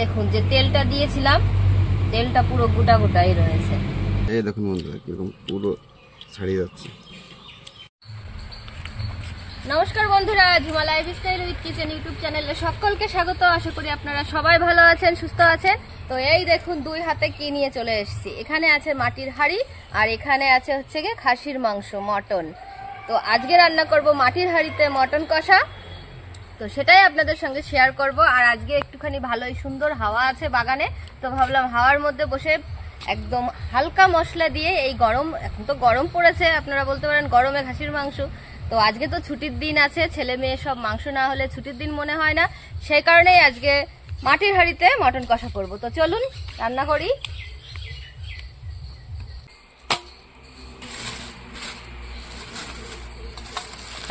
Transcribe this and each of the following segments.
দেখুন যে তেলটা দিয়েছিলাম, তেলটা পুরো গোটা গোটাই রয়েছে। এই দেখুন বন্ধুরা কিরকম পুরো ছাড়িয়ে যাচ্ছে। নমস্কার বন্ধুরা, Jhuma lifestyle with kitchen YouTube চ্যানেলে সকলকে স্বাগত। আশা করি আপনারা সবাই ভালো আছেন, সুস্থ আছেন। তো এই দেখুন দুই হাতে কি নিয়ে চলে এসেছি। এখানে আছে মাটির হাঁড়ি আর এখানে আছে হচ্ছে গিয়ে খাসির মাংস, মটন। তো আজকে রান্না করব মাটির হাঁড়িতে মটন কষা। তো সেটাই আপনাদের সঙ্গে শেয়ার করব। আর আজকে একটুখানি ভালোই সুন্দর হাওয়া আছে বাগানে, তো ভাবলাম হাওয়ার মধ্যে বসে একদম হালকা মশলা দিয়ে, এই গরম, এখন তো গরম পড়েছে, আপনারা বলতে পারেন গরমে খাসির মাংস। তো আজকে তো ছুটির দিন আছে, ছেলে মেয়ে সব, মাংস না হলে ছুটির দিন মনে হয় না। সেই কারণেই আজকে মাটির হাঁড়িতে মটন কষা করব। তো চলুন রান্না করি।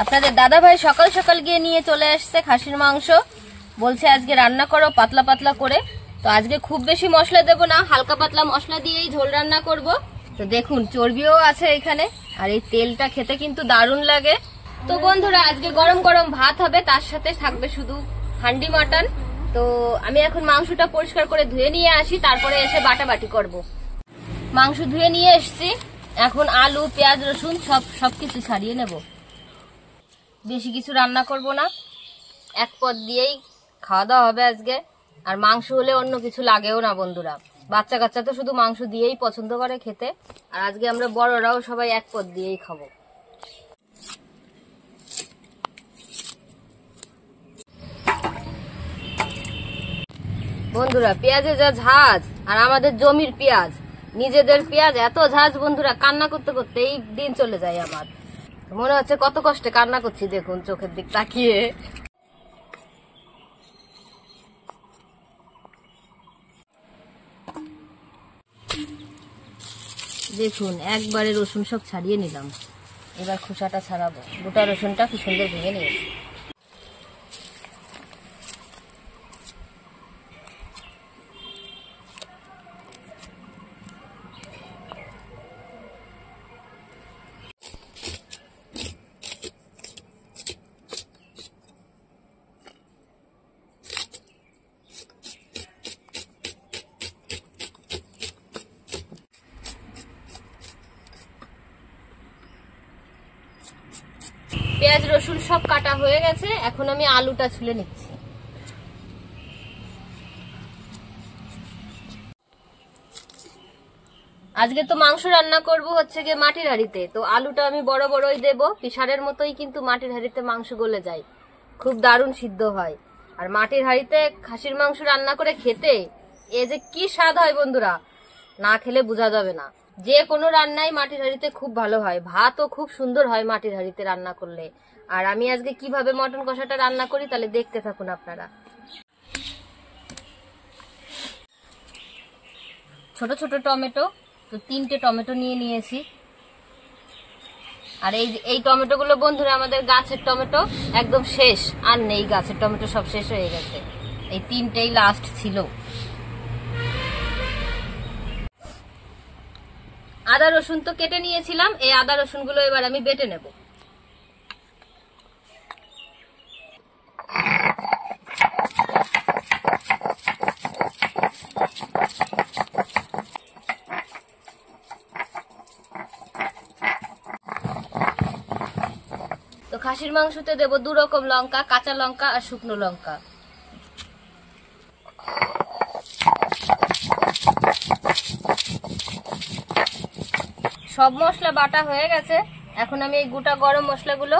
আপনাদের দাদা ভাই সকাল সকাল গিয়ে নিয়ে চলে আসছে খাসির মাংস, বলছে আজকে রান্না করো পাতলা পাতলা করে। তো আজকে খুব বেশি মশলা দেব না, হালকা পাতলা মশলা দিয়েই ঝোল রান্না করব। তো দেখুন চর্বিও আছে এখানে, আর এই তেলটা খেতে কিন্তু দারুণ লাগে। তো বন্ধুরা আজকে গরম গরম ভাত হবে, তার সাথে থাকবে শুধু হান্ডি মাটন। তো আমি এখন মাংসটা পরিষ্কার করে ধুয়ে নিয়ে আসি, তারপরে এসে বাটাবাটি করব। মাংস ধুয়ে নিয়ে এসছি, এখন আলু পেঁয়াজ রসুন সবকিছু ছাড়িয়ে নেব। বেশি কিছু রান্না করব না, এক পদ দিয়েই খাওয়া দাওয়া হবে আজকে। আর মাংস হলে অন্য কিছু লাগেও না বন্ধুরা, বাচ্চা কাচ্চা তো শুধু মাংস দিয়েই পছন্দ করে খেতে। আর আজকে আমরা বড়রাও সবাই এক পদ দিয়েই খাবো। বন্ধুরা পেঁয়াজে যা ঝাঁজ, আর আমাদের জমির পেঁয়াজ, নিজেদের পেঁয়াজ এত ঝাঁজ বন্ধুরা, কান্না করতে করতে এই দিন চলে যায় আমার। মনে হচ্ছে কত কষ্টে কান্না করছি, দেখুন চোখের দিক তাকিয়ে। দেখুন একবারে রসুন সব ছাড়িয়ে নিলাম, এবার খোসাটা ছাড়াবো। গোটা রসুনটা কি সুন্দর ভেঙে নিয়েছি। পেঁয়াজ রসুন সব কাটা হয়ে গেছে, এখন আমি আলুটা ছুলে নিচ্ছি। আজকে তো মাংস রান্না করব হচ্ছে গিয়ে মাটির হাঁড়িতে, তো আলুটা আমি বড় বড়ই দেব। পিসারের মতোই কিন্তু মাটির হাঁড়িতে মাংস গলে যায়, খুব দারুণ সিদ্ধ হয়। আর মাটির হাঁড়িতে খাসির মাংস রান্না করে খেতে এ যে কি স্বাদ হয় বন্ধুরা, না খেলে বোঝা যাবে না। যে কোনো রান্নাই মাটির হাঁড়িতে খুব ভালো হয়, ভাতও খুব সুন্দর হয় মাটির হাঁড়িতে রান্না করলে। আর আমি আজকে কিভাবে মটন কষাটা রান্না করি তাহলে দেখতে থাকুন আপনারা। ছোট ছোট টমেটো, তো 3টে টমেটো নিয়ে নিয়েছি। আর এই টমেটো গুলো বন্ধুরা আমাদের গাছের টমেটো, একদম শেষ, আর নেই, গাছের টমেটো সব শেষ হয়ে গেছে, এই 3টেই লাস্ট ছিল। আদা রসুন তো কেটে নিয়েছিলাম, এই আদা রসুন গুলো এবার আমি বেটে নেব। তো খাসির মাংসতে দেব 2 রকম লঙ্কা, কাঁচা লঙ্কা আর শুকনো লঙ্কা। সব মশলা বাটা হয়ে গেছে, এখন আমি এই গোটা গরম মশলাগুলো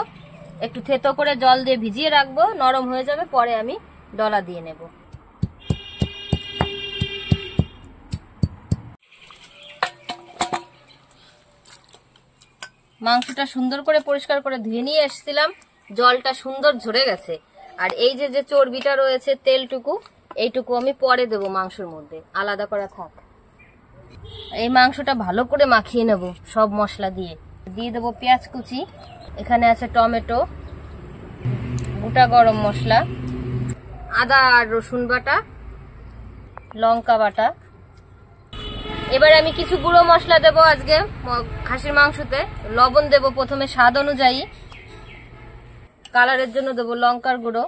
একটু থেতো করে জল দিয়ে ভিজিয়ে রাখবো, নরম হয়ে যাবে, পরে আমি ডলা দিয়ে নেব। মাংসটা সুন্দর করে পরিষ্কার করে ধুয়ে নিয়ে এসেছিলাম, জলটা সুন্দর ঝরে গেছে। আর এই যে চর্বিটা রয়েছে, তেলটুকু, এইটুকু আমি পরে দেব মাংসের মধ্যে, আলাদা করা থাক। এই মাংসটা ভালো করে মাখিয়ে নেব সব মশলা দিয়ে। দিয়ে দেবো পেঁয়াজ কুচি, এখানে আছে টমেটো, গোটা গরম মশলা, আদা আর রসুন বাটা, লঙ্কা বাটা। এবার আমি কিছু গুঁড়ো মশলা দেবো আজকে খাসির মাংসতে। লবণ দেবো প্রথমে স্বাদ অনুযায়ী, কালারের জন্য দেবো লঙ্কার গুঁড়ো,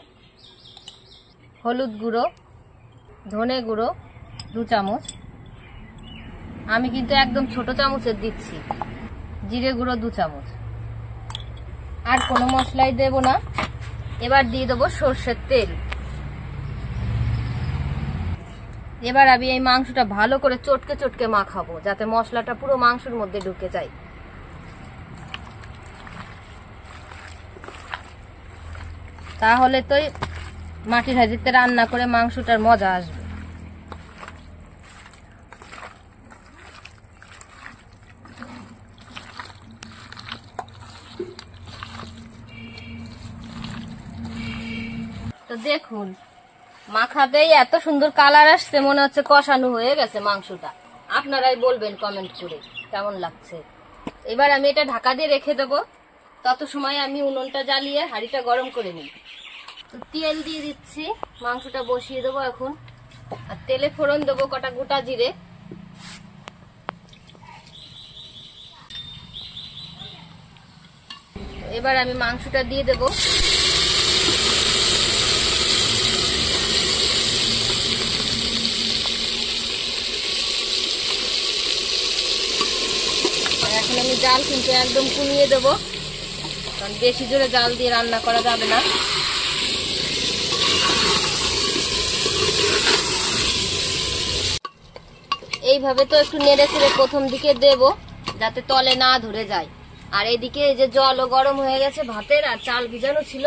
হলুদ গুঁড়ো, ধনে গুঁড়ো 2 চামচ, আমি কিন্তু একদম ছোট চামচের দিচ্ছি। জিরে গুঁড়ো 2 চামচ। আর কোনো মশলাই দেব না। এবার দিয়ে দেবো সর্ষের তেল। এবার আমি এই মাংসটা ভালো করে চটকে চটকে মাখাবো, যাতে মশলাটা পুরো মাংসের মধ্যে ঢুকে যায়। তাহলে তো মাটির হাঁড়িতে রান্না করে মাংসটার মজা আসবে। তো দেখুন, মাখাতেই এত সুন্দর কালার আসছে, মনে হচ্ছে কষানো হয়ে গেছে মাংসটা। আপনারাই বলবেন কমেন্ট করে কেমন লাগছে। এবার আমি এটা ঢাকা দিয়ে রেখে দেবো। তত সময় আমি উনুনটা জ্বালিয়ে হাঁড়িটা গরম করে নিই। তো তেল দিয়ে দিচ্ছি, মাংসটা বসিয়ে দেবো এখন। আর তেলে ফোড়ন দেবো কটা গোটা জিরে। এবার আমি মাংসটা দিয়ে দেবো। এখন আমি জাল কিন্তু একদম কমিয়ে দেবো, কারণ বেশি জোরে জাল দিয়ে রান্না করা যাবে না। এইভাবে তো একটু নেড়ে চেড়ে প্রথম দিকে দেব, যাতে তলে না ধরে যায়। আর এইদিকে এই যে জলও গরম হয়ে গেছে ভাতের, আর চাল ভিজানো ছিল,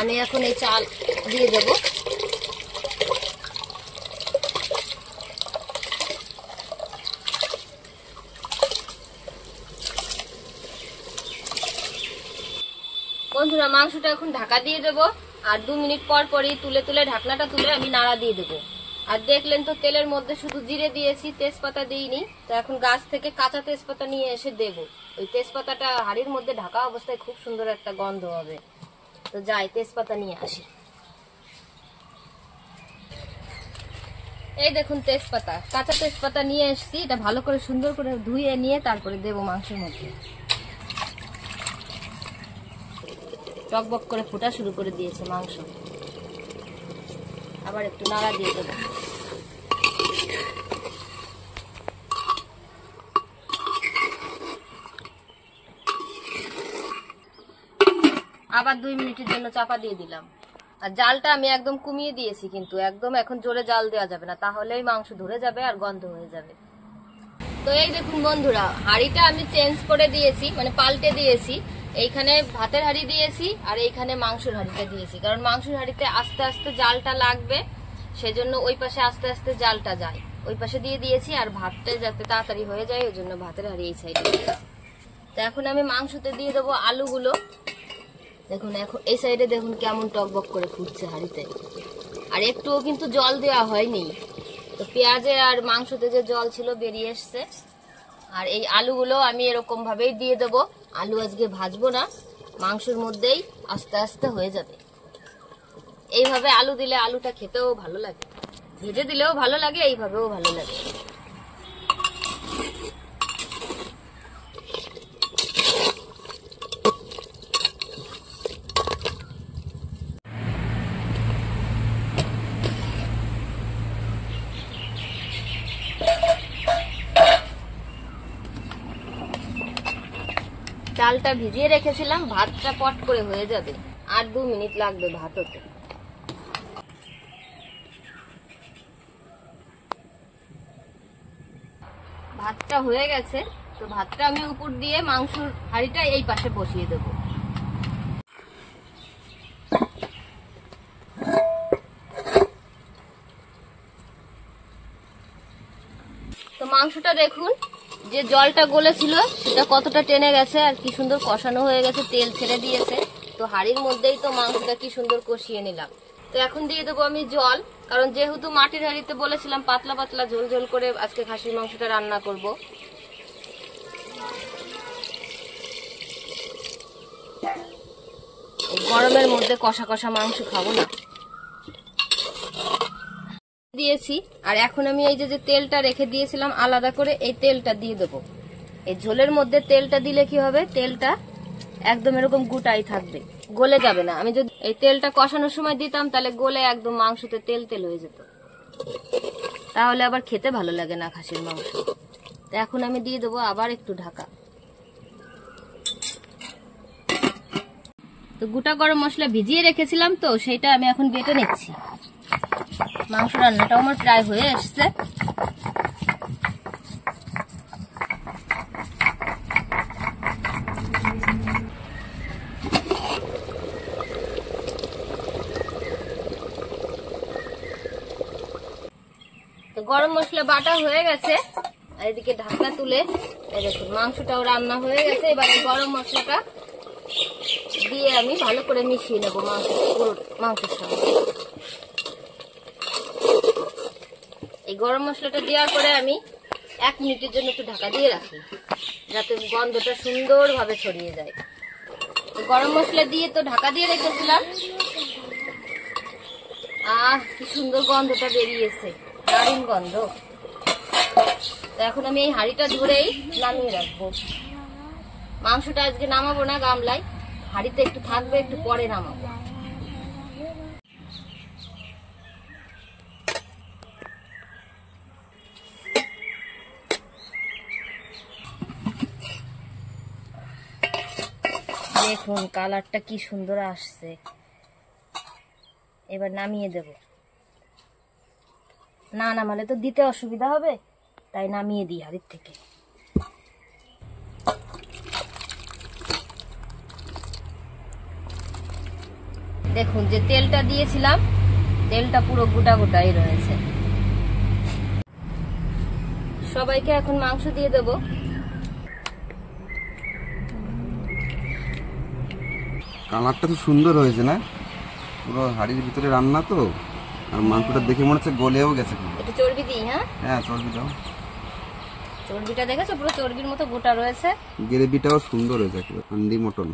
আমি এখন এই চাল দিয়ে দেব। বন্ধুরা, মাংসটা এখন ঢাকা দিয়ে দেব। আর 2 মিনিট পর পরই তুলে তুলে ঢাকনাটা তুলে আমি নাড়া দিয়ে দেবো। আর দেখলেন তো তেলের মধ্যে শুধু জিরে দিয়েছি, তেজপাতা দিইনি। তো এখন গাছ থেকে কাঁচা তেজপাতা নিয়ে এসে দেব। ওই তেজপাতাটা হাঁড়ির মধ্যে ঢাকা অবস্থায় খুব সুন্দর একটা গন্ধ হবে। তো যাই তেজপাতা নিয়ে আসি। এই দেখুন তেজপাতা, কাঁচা তেজপাতা নিয়ে এসেছি। এটা ভালো করে সুন্দর করে ধুয়ে নিয়ে তারপরে দেব মাংসের মধ্যে। টকবক করে ফোটা শুরু করে দিয়েছে মাংস। আবার একটু নাড়া দিয়ে দেবো। আবার 2 মিনিটের জন্য চাপা দিয়ে দিলাম। আর জালটা আমি একদম কমিয়ে দিয়েছি, কিন্তু একদম এখন জোরে জাল দেওয়া যাবে না, তাহলেই মাংস ধরে যাবে আর গন্ধ হয়ে যাবে। তো এই দেখুন বন্ধুরা, হাঁড়িটা আমি চেঞ্জ করে দিয়েছি, মানে পাল্টে দিয়েছি। এইখানে ভাতের হাঁড়ি দিয়েছি আর এইখানে মাংসের হাঁড়িটা দিয়েছি, কারণ মাংসের হাঁড়িতে আস্তে আস্তে জালটা লাগবে, সেজন্য ওই পাশে আস্তে আস্তে জালটা যায়। ওই পাশে দিয়ে দিয়েছি। আর ভাতটা যাতে তাড়াতাড়ি হয়ে যায়, ওই জন্য ভাতের হাঁড়ি এই সাইডে দিয়েছি। তো এখন আমি মাংসতে দিয়ে দেবো আলুগুলো। দেখুন এখন এই সাইডে দেখুন কেমন টকবক করে ফুটছে হাঁড়িতে, আর একটুও কিন্তু জল দেওয়া হয়নি। তো পেঁয়াজে আর মাংসতে যে জল ছিল বেরিয়ে এসছে। আর এই আলুগুলো আমি এরকম ভাবেই দিয়ে দেবো। আলু আজকে ভাজবো না, মাংসের মধ্যেই আস্তে আস্তে হয়ে যাবে। এইভাবে আলু দিলে আলুটা খেতেও ভালো লাগে, ভেজে দিলেও ভালো লাগে, এইভাবেও ভালো লাগে। চালটা ভিজিয়ে রেখেছিলাম, ভাতটা পট করে হয়ে যাবে। আর 2 মিনিট লাগবে ভাত হতে। ভাতটা হয়ে গেছে। তো ভাতটা আমি উপর দিয়ে মাংসের হাঁড়িটা এই পাশে বসিয়ে দেবো। তো মাংসটা দেখুন, যে জলটা গলেছিল সেটা কতটা টেনে গেছে, আর কি সুন্দর কষানো হয়ে গেছে, তেল ছেড়ে দিয়েছে। তো হাঁড়ির মধ্যেই তো মাংসটা কি সুন্দর কষিয়ে নিলাম। তো এখন দিয়ে দেবো আমি জল, কারণ যেহেতু মাটির হাঁড়িতে বলেছিলাম পাতলা পাতলা ঝোল ঝোল করে আজকে খাসির মাংসটা রান্না করব। গরমের মধ্যে কষা কষা মাংস খাবো না। দিয়েছি। আর এখন আমি এই যে তেলটা রেখে দিয়েছিলাম আলাদা করে, এই তেলটা দিয়ে দেবো। এই ঝোলের মধ্যে তেলটা দিলে কি হবে, তেলটা একদম এরকম গোটাই থাকবে, গলে যাবে না। আমি যদি এই তেলটা কষানোর সময় দিতাম, তাহলে গলে একদম মাংসতে তেল তেল হয়ে যেত। তাহলে আবার খেতে ভালো লাগে না খাসির মাংস। তো এখন আমি দিয়ে দেবো আবার একটু ঢাকা। তো গোটা গরম মশলা ভিজিয়ে রেখেছিলাম, তো সেটা আমি এখন বেটে নিচ্ছি। মাংস রান্নাটাও আমার প্রায় হয়ে এসছে। তো গরম মশলা বাটা হয়ে গেছে, আর এদিকে ঢাকনা তুলে এই দেখুন মাংসটাও রান্না হয়ে গেছে। এবার এই গরম মশলাটা দিয়ে আমি ভালো করে মিশিয়ে নেবো মাংসের সঙ্গে। এই গরম মশলাটা দেওয়ার পরে আমি 1 মিনিটের জন্য একটু ঢাকা দিয়ে রাখি, যাতে গন্ধটা সুন্দরভাবে ছড়িয়ে যায়। তো গরম মশলা দিয়ে তো ঢাকা দিয়ে রেখেছিলাম। কি সুন্দর গন্ধটা বেরিয়েছে, দারুণ গন্ধ। তো এখন আমি এই হাঁড়িটা ধরেই নামিয়ে রাখবো। মাংসটা আজকে নামাবো না গামলায়, হাঁড়িতে একটু থাকবে, একটু পরে নামাবো। দেখুন কালারটা কি সুন্দর আসছে। এবার নামিয়ে দেব। না নামালে তো দিতে অসুবিধা হবে, তাই নামিয়ে দিই হাড়ির থেকে। দেখুন যে তেলটা দিয়েছিলাম, তেলটা পুরো গোটা গোটাই রয়েছে। সবাইকে এখন মাংস দিয়ে দেব। কালারটা তো সুন্দর হয়েছে না, পুরো হাড়ির ভিতরে রান্না তো, আর মাংসটা দেখে মনে হচ্ছে গলেও গেছে। একটু চর্বি দিই। হ্যাঁ চর্বি দাও। চর্বিটা দেখেছো, পুরো চর্বির মতো গোটা রয়েছে। গ্রেভিটাও সুন্দর হয়েছে, একেবারে হান্ডি মটন।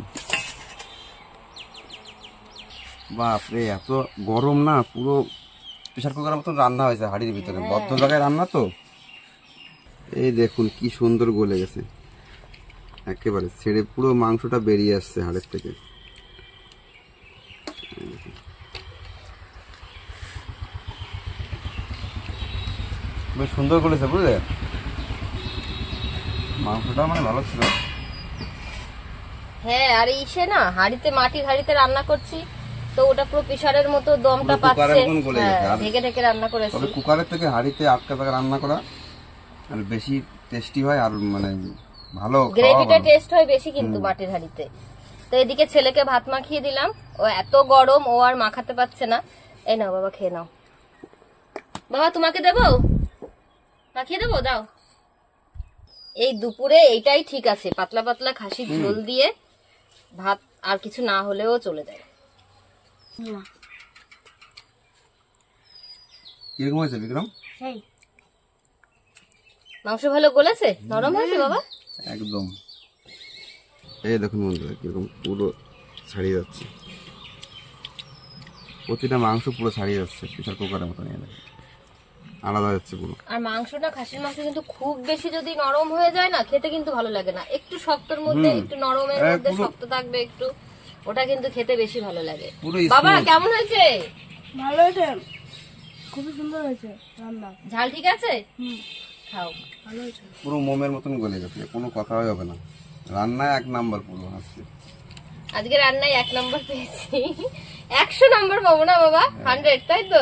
বাপরে এত গরম না, পুরো প্রেসার কুকারের মতন রান্না হয়েছে হাড়ির ভিতরে, বদ্ধ জায়গায় রান্না তো। এই দেখুন কি সুন্দর গলে গেছে, একেবারে ছেড়ে পুরো মাংসটা বেরিয়ে আসছে হাড়ের থেকে। বেশ সুন্দর করেছে, বুঝলে, মাংসটা মানে ভালো ছিল। হ্যাঁ, আর ইসে না হাড়িতে, মাটির হাড়িতে রান্না করছি, তো ওটা পুরো প্রেসারের মতো দমটা পাচ্ছে, ঢেকে ঢেকে রান্না করেছি। তবে কুকারের থেকে হাড়িতে আটকা থাকা রান্না করা আর বেশি টেস্টি হয়, আর মানে ভালো গ্রেভিটা টেস্ট হয় বেশি কিন্তু মাটির হাড়িতে। তো এদিকে ছেলেকে ভাত মাখিয়ে দিলাম, ও এত গরম ও আর মাখাতে পারছে না। এই নাও বাবা, খেয়ে নাও। বাবা তোমাকে দেবো, মাখিয়ে দেবো, দাও। এই দুপুরে এইটাই ঠিক আছে, পাতলা পাতলা খাসির ঝোল দিয়ে ভাত, আর কিছু না হলেও চলে যায়। কিরকম হয়েছে বিক্রম? মাংস ভালো গলেছে, নরম হয়েছে বাবা একদম। এই দেখুন বন্ধুরা কিরকম পুরো ছাড়িয়ে যাচ্ছে, প্রতিটা মাংস পুরো ছাড়িয়ে যাচ্ছে, প্রেসার কুকারের মতো নিয়ে আলাদা যাচ্ছে পুরো। আর মাংসটা, খাসির মাংস কিন্তু খুব বেশি যদি নরম হয়ে যায় না, খেতে কিন্তু ভালো লাগে না। একটু শক্তর মধ্যে, একটু নরমের মধ্যে শক্ত থাকবে একটু, ওটা কিন্তু খেতে বেশি ভালো লাগে। বাবা কেমন হয়েছে? ভালো হয়েছে, খুবই সুন্দর হয়েছে রান্না। ঝাল ঠিক আছে? খাও। ভালো হয়েছে, পুরো মোমের মতন গলে গেছে, কোনো কথাই হবে না। রান্না 1 নাম্বার পুরো আজকে রান্নায় 1 নম্বর পেয়েছি। 100 নম্বর পাবো না বাবা? 100, তাই তো?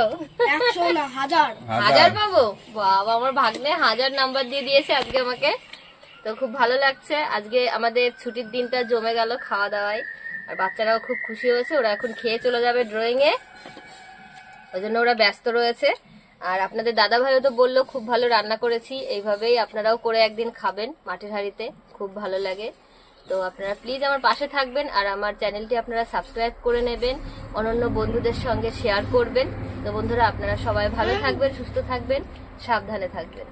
100 না 1000 পাবো। বাবা আমার ভাগ্নে 1000 নাম্বার দিয়ে দিয়েছে আজকে আমাকে। তো খুব ভালো লাগছে। আজকে আমাদের ছুটির দিনটা জমে গেল খাওয়া দাওয়ায়, আর বাচ্চারাও খুব খুশি হয়েছে। ওরা এখন খেয়ে চলে যাবে ড্রয়িং এ, ওই জন্য ওরা ব্যস্ত রয়েছে। আর আপনাদের দাদা ভাইও তো বললো খুব ভালো রান্না করেছি, এইভাবেই আপনারাও করে একদিন খাবেন মাটির হাঁড়িতে, খুব ভালো লাগে। তো আপনারা প্লিজ আমার পাশে থাকবেন, আর আমার চ্যানেলটি আপনারা সাবস্ক্রাইব করে নেবেন, অন্যান্য বন্ধুদের সঙ্গে শেয়ার করবেন। তো বন্ধুরা আপনারা সবাই ভালো থাকবেন, সুস্থ থাকবেন, সাবধানে থাকবেন।